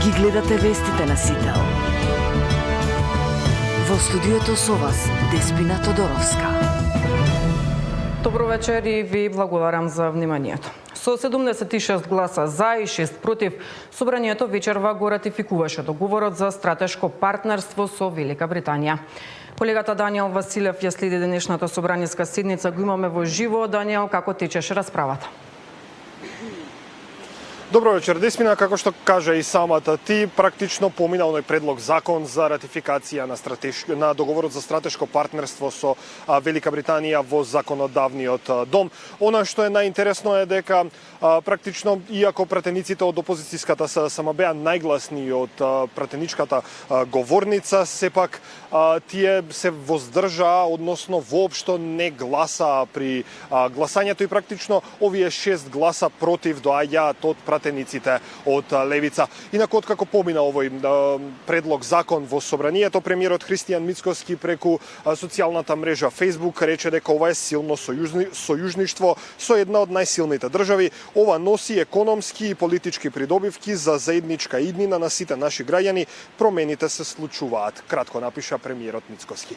Ги гледате вестите на Сител. Во студиото со вас Деспина Тодоровска. Добро вечер и ви благодарам за вниманието. Со 76 гласа за и 6 против, собранието вечерва го ратификуваше договорот за стратешко партнерство со Велика Британија. Колегата Даниел Василев ја следи денешната собраниска седница. Го имаме во живо. Даниел, како течеше расправата? Добро вечер, Деспина. Како што кажа и самата ти, практично поминал е предлог закон за ратификација на договорот за стратешко партнерство со Велика Британија во законодавниот дом. Она што е најинтересно е дека практично, иако пратениците од опозицијската СДСМ беа најгласни од пратеничката говорница, сепак тие се воздржаа, односно воопшто не гласаа при гласањето и практично овие 6 гласа против доаѓаат од пратениците од левица. Инаку, откако помина овој предлог закон во собранието, премиерот Христијан Мицкоски преку социјалната мрежа Facebook рече дека ова е силно сојужништво со една од најсилните држави. Ова носи економски и политички придобивки за заедничка иднина на сите наши граѓани. Промените се случуваат, кратко напиша премиерот Мицкоски.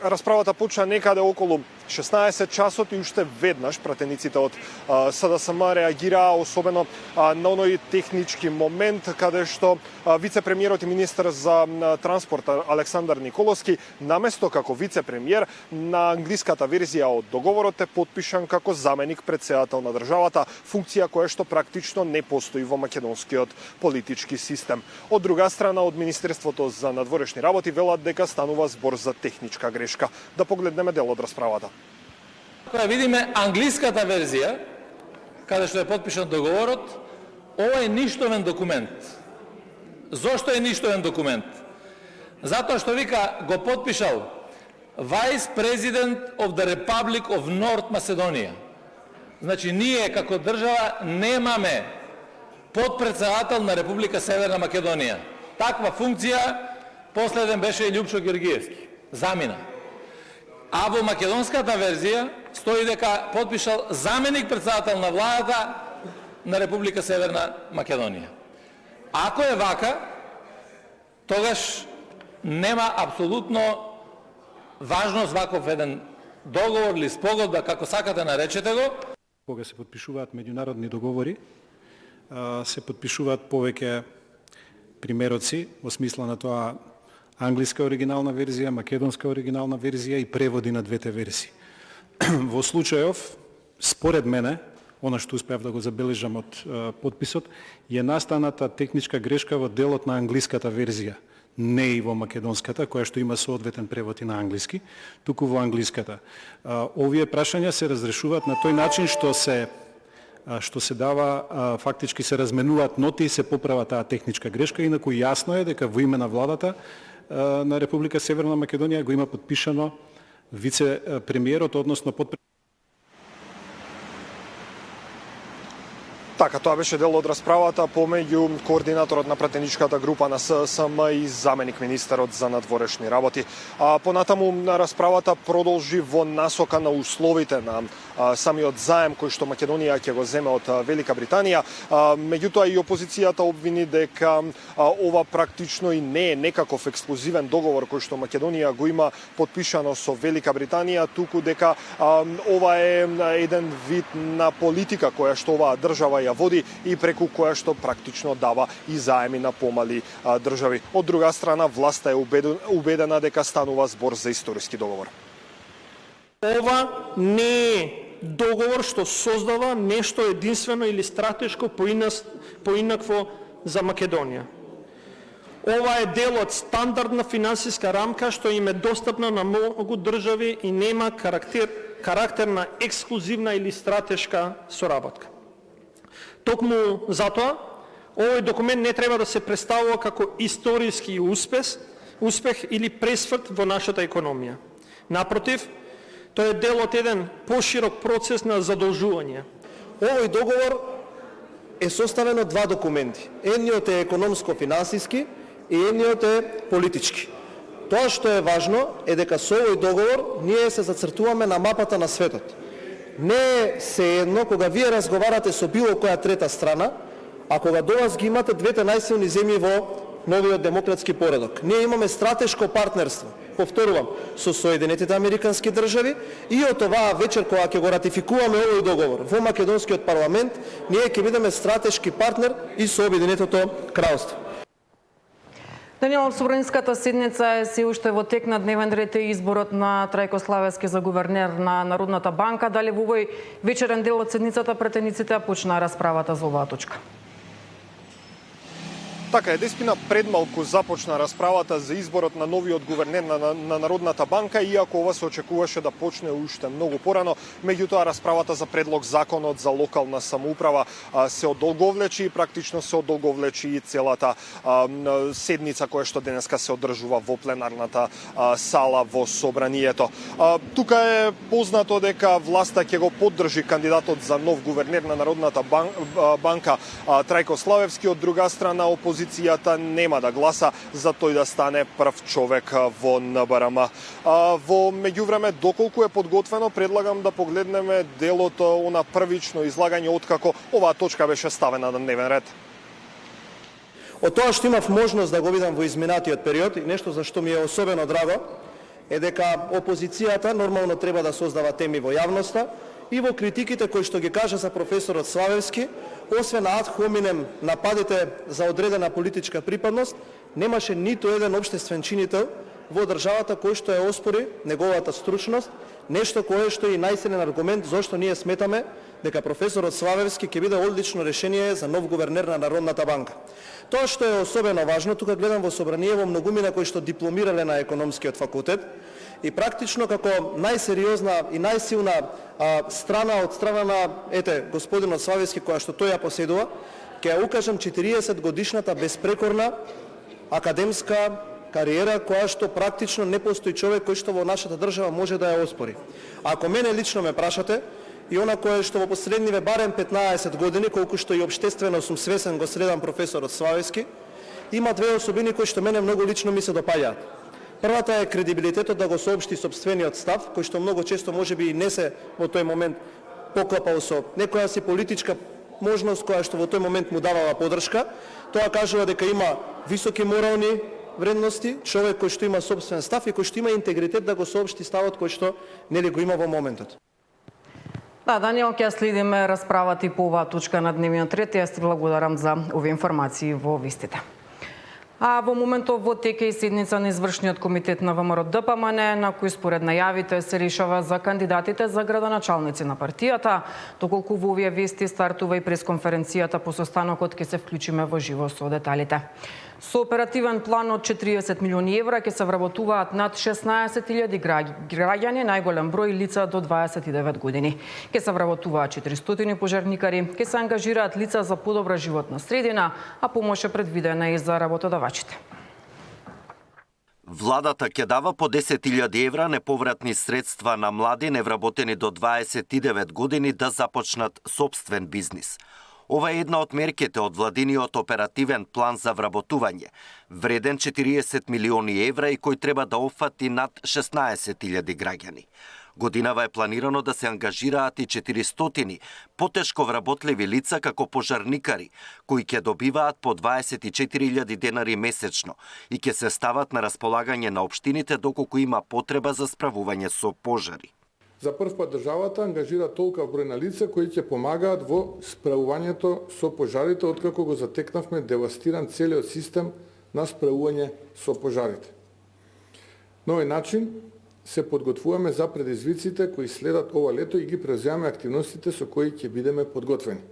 Расправата почна некаде околу 16 часот и уште веднаш пратениците од СДСМ реагираа особено на оној технички момент каде што вице-премиерот и министер за транспорт Александар Николовски наместо како вице-премиер на англиската верзија од договорот е потпишан како заменик претседател на државата, функција која што практично не постои во македонскиот политички систем. Од друга страна, од Министерството за надворешни работи велат дека станува збор за техничка грешка. Да погледнеме дел од расправата. Кога видиме англиската верзија, каде што е потпишан договорот, ова е ништовен документ. Зошто е ништовен документ? Затоа што вика го потпишал Vice President of the Republic of North Macedonia. Значи, ние како држава немаме подпредседател на Република Северна Македонија. Таква функција последен беше и Љупчо Георгиевски. Замина. А во македонската верзија стои дека потпишал заменик председател на владата на Република Северна Македонија. Ако е вака, тогаш нема апсолутно важност ваков еден договор или спогодба, како сакате наречете го. Кога се потпишуваат меѓународни договори, се потпишуваат повеќе примероци во смисла на тоа англиска оригинална верзија, македонска оригинална верзија и преводи на двете верзии. Во случајов, според мене, она што успеав да го забележам од подписот, е настаната техничка грешка во делот на англиската верзија, не и во македонската, која што има соодветен превод и на англиски, туку во англиската. Овие прашања се разрешуваат на тој начин што се дава, фактички се разменуваат ноти и се поправа таа техничка грешка, инаку јасно е дека во име на владата на Република Северна Македонија го има подпишано вице-премиерот, односно Така, тоа беше дел од расправата помеѓу координаторот на пратеничката група на СДСМ и заменик министерот за надворешни работи. Понатаму расправата продолжи во насока на условите на самиот заем кој што Македонија ќе го земе од Велика Британија. Меѓутоа и опозицијата обвини дека ова практично и не е некаков ексклузивен договор кој што Македонија го има потпишано со Велика Британија, туку дека ова е еден вид на политика која што оваа држава ја води и преку која што практично дава и заеми на помали држави. Од друга страна, власта е убедена дека станува збор за историски договор. Ова не е договор што создава нешто единствено или стратешко поинакво за Македонија. Ова е дел од стандардна финансиска рамка што им е достапна на многу држави и нема карактер на ексклузивна или стратешка соработка. Токму затоа, овој документ не треба да се представува како историски успех или пресврт во нашата економија. Напротив, тој е дел од еден поширок процес на задолжување. Овој договор е составен од два документи. Едниот е економско-финансиски и едниот е политички. Тоа што е важно е дека со овој договор ние се зацртуваме на мапата на светот. Не е сеедно кога вие разговарате со било која трета страна, а кога до вас ги имате двете најсилни земји во новиот демократски поредок. Ние имаме стратешко партнерство, повторувам, со Соединетите Американски држави и од оваа вечер кога ќе го ратификуваме овој договор во македонскиот парламент, ние ќе бидеме стратешки партнер и со Обединетото кралство. Даниел, собраниската седница е се уште во тек. На дневен ред е изборот на Трајко Славевски за гувернер на Народната банка. Дали во овој вечерен дел од седницата претениците почна расправата за оваа точка? Така е, деспина пред малку започна расправата за изборот на новиот гувернер на Народната банка, иако ова се очекуваше да почне уште многу порано. Меѓутоа, расправата за предлог законот за локална самоуправа се одолговлечи и практично се одолговлечи и целата седница која што денеска се одржува во пленарната сала во собранието. Тука е познато дека власта ќе го поддржи кандидатот за нов гувернер на Народната банка Трајко Славевски, од друга страна опозицијата нема да гласа за тој да стане прв човек во НБРМ. Во меѓувреме, доколку е подготвено, предлагам да погледнеме делот на првично излагање откако оваа точка беше ставена на дневен ред. Од тоа што имав можност да го видам во изминатиот период и нешто за што ми е особено драго е дека опозицијата нормално треба да создава теми во јавноста и во критиките кои што ги кажа за професорот Славевски, освен ад хоминем нападите за одредена политичка припадност, немаше ниту еден општествен чинител во државата кој што ја оспори неговата стручност, нешто кое што е и најсилен аргумент зошто ние сметаме дека професорот Славевски ќе биде одлично решение за нов гувернер на Народната банка. Тоа што е особено важно, тука гледам во собраниево многумина кои што дипломирале на економскиот факултет и практично како најсериозна и најсилна страна од страна на господинот Славевски која што тој ја поседува, ќе ја укажам 40 годишната безпрекорна академска кариера која што практично не постои човек кој што во нашата држава може да ја оспори. Ако мене лично ме прашате, и она кое што во последниве барем 15 години, колку што и општествено сум свесен го следам професорот Славевски, има две особини кои што мене многу лично ми се допаѓаат. Првата е кредибилитетот да го соопшти сопствениот став, кој што многу често можеби и не се во тој момент поклапал со некоја си политичка можност која што во тој момент му давала поддршка. Тоа кажува дека има високи морални вредности, човек кој што има сопствен став и кој што има интегритет да го соопшти ставот кој што нели го има во моментот. Да, Даниел, ќе следиме расправата и по оваа точка на дневниот ред. Јас ти благодарам за овие информации во вестите. А во моментов во тек е и седница на извршниот комитет на ВМРО ДПМН, на кој според најавите се решава за кандидатите за градоначалници на партијата. Доколку во овие вести стартува и пресконференцијата по состанокот, ќе се вклучиме во живо со деталите. Со оперативен план од 40 милиони евра ќе се вработуваат над 16.000 граѓани, најголем број лица до 29 години. Ќе се вработуваат 400 пожарникари, ќе се ангажираат лица за подобра животна средина, а помош е предвидена и за работодавачите. Владата ќе дава по 10.000 евра неповратни средства на млади невработени до 29 години да започнат сопствен бизнис. Ова е една од мерките од владиниот оперативен план за вработување, вреден 40 милиони евра и кој треба да опфати над 16.000 граѓани. Годинава е планирано да се ангажираат и 400 потешко вработливи лица како пожарникари, кои ќе добиваат по 24.000 денари месечно и ќе се стават на располагање на општините доколку има потреба за справување со пожари. За прв пат државата ангажира толка број на лица кои ќе помагаат во справувањето со пожарите откако го затекнавме девастиран целиот систем на справување со пожарите. На овој начин се подготвуваме за предизвиците кои следат ова лето и ги превземаме активностите со кои ќе бидеме подготвени.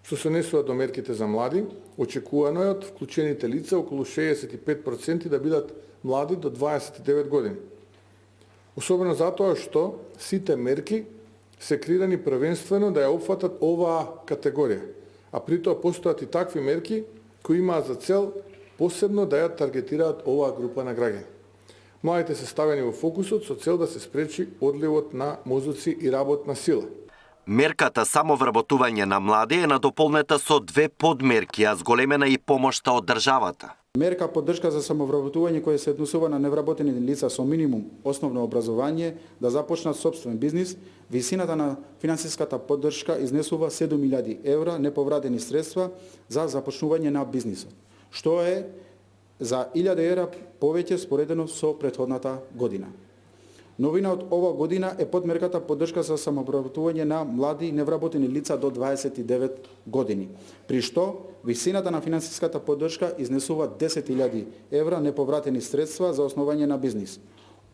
Што се однесува до мерките за млади, очекувано е од вклучените лица околу 65% да бидат млади до 29 години. Особено затоа што сите мерки се креирани првенствено да ја опфатат оваа категорија, а при тоа постојат и такви мерки кои имаат за цел посебно да ја таргетираат оваа група на граѓани. Младите се ставени во фокусот со цел да се спречи одливот на мозоци и работна сила. Мерката самовработување на млади е надополнета со две подмерки, а зголемена и помошта од државата. Мерка поддршка за самовработување која се однесува на невработени лица со минимум основно образование да започнат собствен бизнис. Висината на финансиската поддршка изнесува 7.000 евра неповратени средства за започнување на бизнисот, што е за 1.000 евра повеќе споредено со претходната година. Новина од ова година е подмерката поддршка за самовработување на млади невработени лица до 29 години, при што висината на финансиската поддршка изнесува 10.000 евра неповратени средства за основање на бизнис.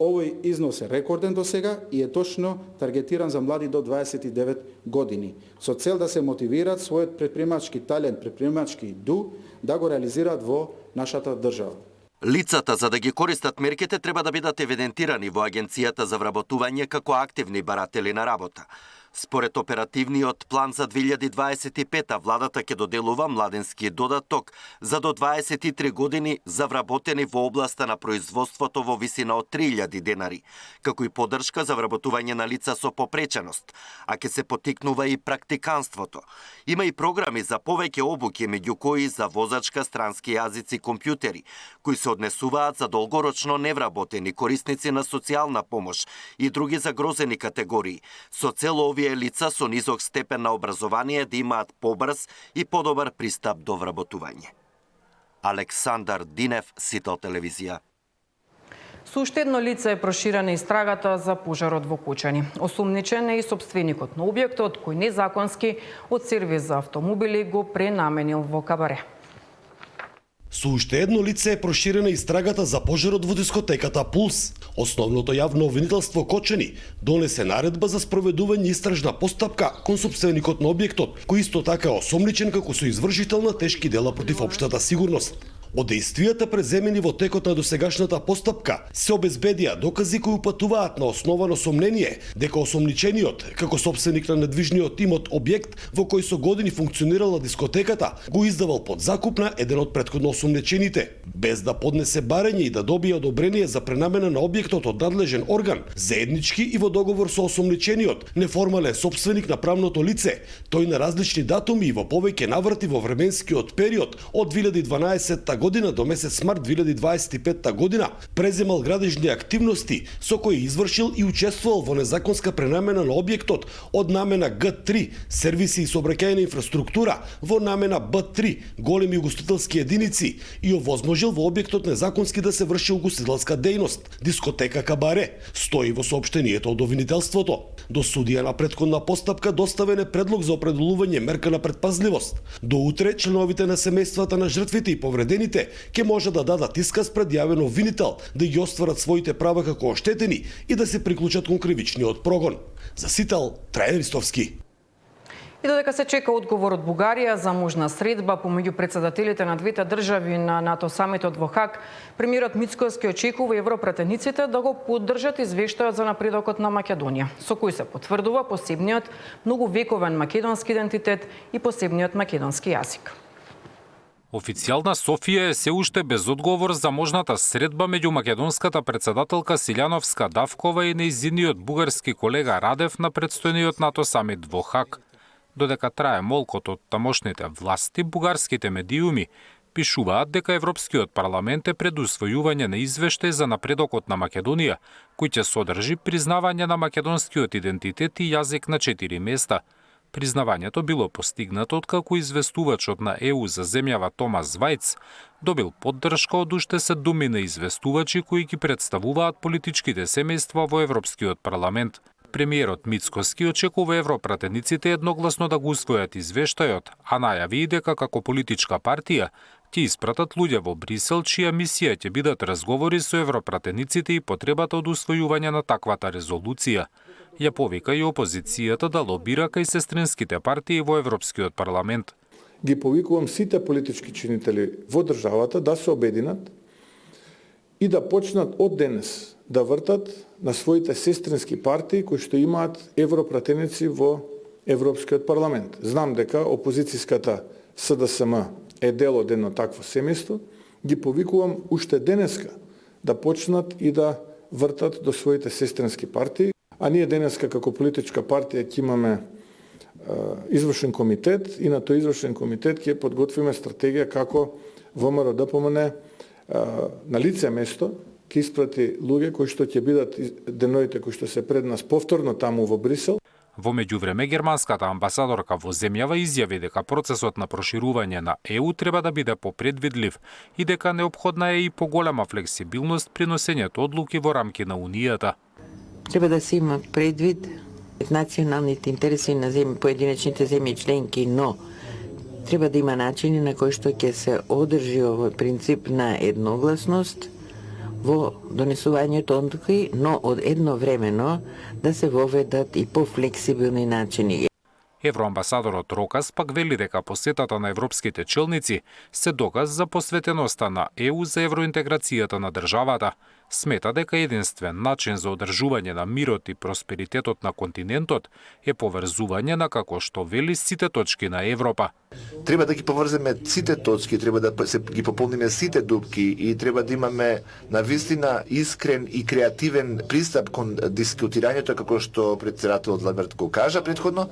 Овој износ е рекорден до сега и е точно таргетиран за млади до 29 години, со цел да се мотивираат својот предприемачки талент, предприемачки дух да го реализираат во нашата држава. Лицата за да ги користат мерките треба да бидат евидентирани во Агенцијата за вработување како активни баратели на работа. Според оперативниот план за 2025 владата ќе доделува младенски додаток за до 23 години за вработени во областа на производството во висина од 3.000 денари, како и поддршка за вработување на лица со попреченост, а ќе се потикнува и практиканството. Има и програми за повеќе обуки, меѓу кои за возачка, странски јазици, компјутери, кои се однесуваат за долгорочно невработени корисници на социјална помош и други загрозени категории, со цел овие лица со низок степен на образование да имаат побрз и подобар пристап до вработување. Александар Динев, Сител телевизија. Со уште едно лице е проширена истрагата за пожарот во Кочани. Осумничен е и сопственикот на објектот, кој незаконски од сервис за автомобили го пренаменил во кабаре. Со уште едно лице е проширена истрагата за пожарот во дискотеката Пулс. Основното јавно обвинителство Кочани донесе наредба за спроведување истражна постапка кон сопственикот на објектот, кој исто така е осомничен како соизвршител на тешки дела против општата сигурност. Од дејствијата преземени во текот на досегашната постапка се обезбедија докази кои упатуваат на основано сомнение дека осомничениот, како собственик на недвижниот имот објект во кој со години функционирала дискотеката, го издавал под закуп на еден од претходно осомничените, без да поднесе барање и да добие одобрение за пренамена на објектот од надлежен орган, заеднички и во договор со осомничениот, неформален собственик на правното лице. Тој на различни датуми и во повеќе наврати во временскиот период од 2012 година до месец март 2025 година преземал градежни активности со кои извршил и учествувал во незаконска пренамена на објектот од намена Г3 сервиси и сообраќајна инфраструктура во намена Б3 големи угостителски единици и овозможил во објектот незаконски да се врши угостителска дејност, дискотека кабаре, стои во соопштението од обвинителството. До судија на претходна постапка доставен е предлог за определување мерка на предпазливост. До утре членовите на семејствата на жртвите и повредените ќе може да дадат исказ пред јавен обвинител да ги остварат своите права како оштетени и да се приклучат кон кривичниот прогон. За Сител, Трајан Ристовски. И додека се чека одговор од Бугарија за можна средба помеѓу председателите на двете држави на НАТО самитот во Хаг, премиерот Мицкоски очекува европратениците да го поддржат извештајот за напредокот на Македонија, со кој се потврдува посебниот многувековен македонски идентитет и посебниот македонски јазик. Официјална Софија е се уште без одговор за можната средба меѓу македонската председателка Силјановска-Давкова и нејзиниот бугарски колега Радев на предстојниот НАТО самит во Хаг. Додека трае молкот од тамошните власти, бугарските медиуми пишуваат дека Европскиот парламент е пред усвојување на извештај за напредокот на Македонија, кој ќе содржи признавање на македонскиот идентитет и јазик на 4 места. Признавањето било постигнато откако известувачот на ЕУ за земјава Томас Вајц добил поддршка од уште 7 известувачи кои ги представуваат политичките семејства во Европскиот парламент. Премиерот Мицкоски очекува европратениците едногласно да го усвојат извештајот, а најави и дека како политичка партија ќе испратат луѓе во Брисел чија мисија ќе бидат разговори со европратениците и потребата од усвојување на таквата резолуција. Ја повика и опозицијата да лобира кај сестринските партии во Европскиот парламент. Ги повикувам сите политички чинители во државата да се обединат и да почнат од денес да вртат на своите сестрински партии кои што имаат европратеници во Европскиот парламент. Знам дека опозицијската СДСМ е дел од едно такво семејство. Ги повикувам уште денеска да почнат и да вртат до своите сестрински партии. А ние денеска како политичка партија ќе имаме извршен комитет и на тој извршен комитет ќе подготвиме стратегија како ВМРО ДПМН на лице место ќе испрати луѓе кои што ќе бидат деновите кои што се пред нас повторно таму во Брисел. Во меѓувреме, германската амбасадорка во земјава изјави дека процесот на проширување на ЕУ треба да биде попредвидлив и дека неопходна е и поголема флексибилност при носењето одлуки во рамки на Унијата. Треба да се има предвид националните интереси на поединечните земји членки, но треба да има начини на кои што ќе се одржи овој принцип на едногласност во донесувањето одлуки, но едновремено да се воведат и пофлексибилни начини. Евроамбасадорот Рокас пак вели дека посетата на европските челници се доказ за посветеноста на ЕУ за евроинтеграцијата на државата. Смета дека единствен начин за одржување на мирот и просперитетот на континентот е поврзување на, како што вели, сите точки на Европа. Треба да ги поврземе сите точки, треба да се ги пополниме сите дупки и треба да имаме навистина искрен и креативен пристап кон дискутирањето, како што претседателот Ламберт го кажа претходно,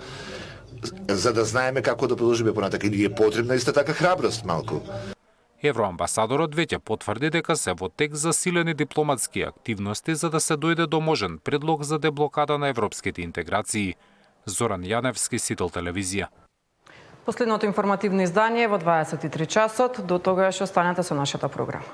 за да знаеме како да продолжиме понатака. И е потребна исто така храброст малку. Евроамбасадорот веќе потврди дека се во тек засилени дипломатски активности за да се дојде до можен предлог за деблокада на европските интеграции. Зоран Јаневски, Сител телевизија. Последното информативно издание во 23 часот. До тогаш останете со нашата програма.